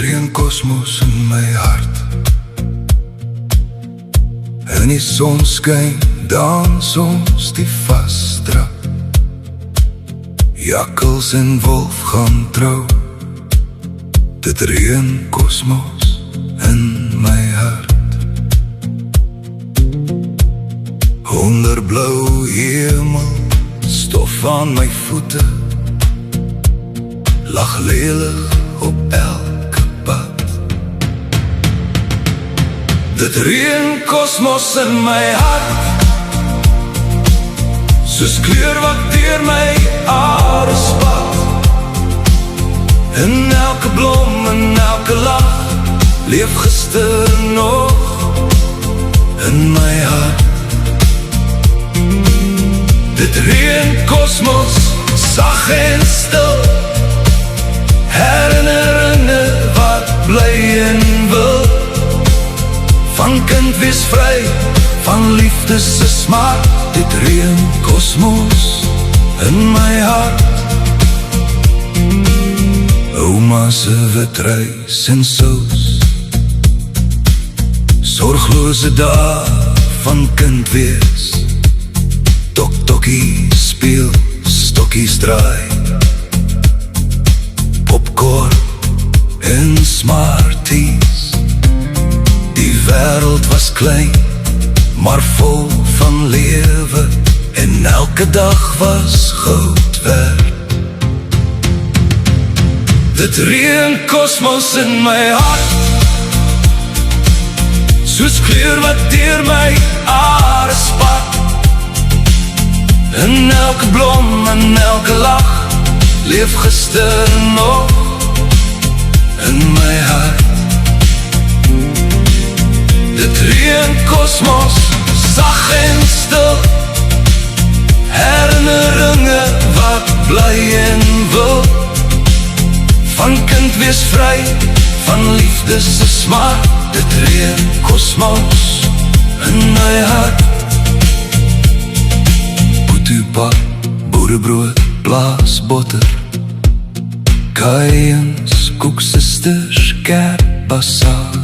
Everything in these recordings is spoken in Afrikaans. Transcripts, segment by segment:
reënkosmos in my hart. In die sonskyn dans ons die vasdrap. Jakkels en wolf gaan trou. Dit reënkosmos in my hart. Onder blou hemel, stof aan my voete, lag lelig op elke pad. Dit reënkosmos in my hart, soos kleur wat deur my are spat. In elke blom, in elke lach, leef gister nog in my hart. Dit reënkosmos, sag en stil, herinneringe wat bly en wil. Van kind wees vry, van liefde se smaak. Dit reënkosmos in my hart. Ouma se wit rys en sous, zorglose dae van kind wees. Tok-tokkie speel, stokkies draai, popcorn en Smarties. Die wêreld was klein, maar vol van lewe, en elke dag was goud werd. Dit reënkosmos in my hart, soos kleur wat deur my are spat. In elke blom, in elke lach, leef gister nog in my hart. Dit reënkosmos, sag en stil, herinneringe wat bly en wil. Van kind wees vry, van liefde se smaak. Dit reënkosmos in my hart. Boeteepap, boerebrood, blaasbotter, Kaiens, koeksisters, kerpasaar.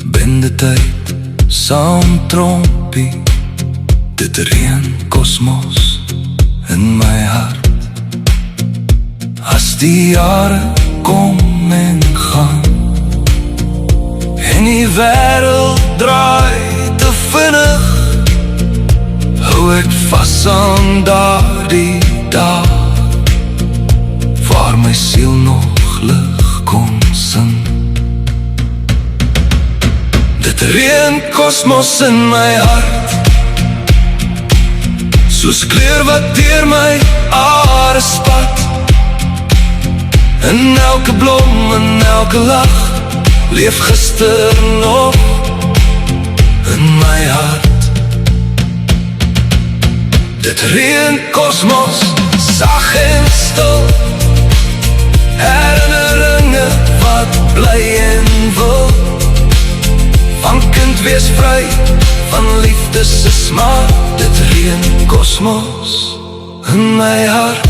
Bindetyd, saam trompie. Dit reënkosmos in my hart. As die jare kom en gaan, en die wêreld draai te vinnig, hou ek vas aan daardie dag, waar my siel nog lig kon sing. Dit reënkosmos in my hart, soos kleur wat deur my are spat. In elke blom, in elke lach, leef gister nog in my hart. Dit reënkosmos, sag en stil, herinneringe wat bly en wil. Van kind wees vry, van liefde se smaak. Dit reënkosmos in my hart.